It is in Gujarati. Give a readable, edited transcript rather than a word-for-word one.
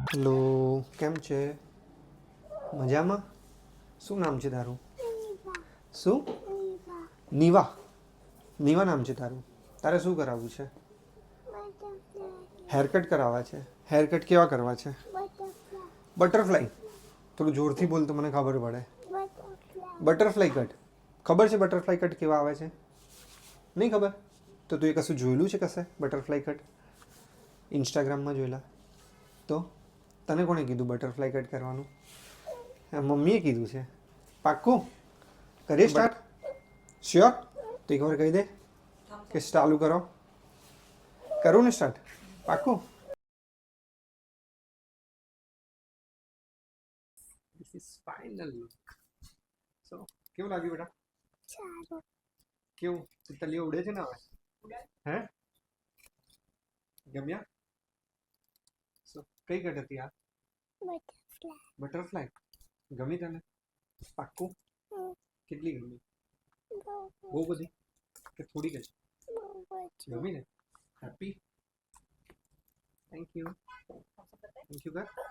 હેલો, કેમ છે? મજામાં? શું નામ છે તારું? શું? નીવા. નીવા નામ છે તારું. તારે શું કરાવવું છે? હેરકટ કરાવવા છે. હેરકટ કેવા કરવા છે? બટરફ્લાય. થોડું જોરથી બોલ તો મને ખબર પડે. Butterfly cut. ખબર છે બટરફ્લાય કટ કેવા આવે છે? નહીં ખબર? તો તું એ કશું જોયેલું છે કશે બટરફ્લાય કટ? ઇન્સ્ટાગ્રામમાં જોયેલા? તો તને કોણે કીધું બટરફ્લાય કટ કરવાનું? મમ્મીએ કીધું છે. પાક્કું? કરીએ સ્ટાર્ટ? શ્યોર? તો એક વાર કહી દે કે ચાલુ કરો. કરું ને સ્ટાર્ટ? પાક્કું? This is final look. So, કેવું લાગ્યું બેટા? સારું. કેવું? તિતલીઓ ઉડે છે ને હવે? હે? ગમ્યા? સો કઈ કટ હતી આ? બટરફ્લાય. ગમી તને? પાક્કું? કેટલી ગમી? બહુ બધી કે થોડી ગઈ? ગમી ને? Happy? Thank you. Thank you કર.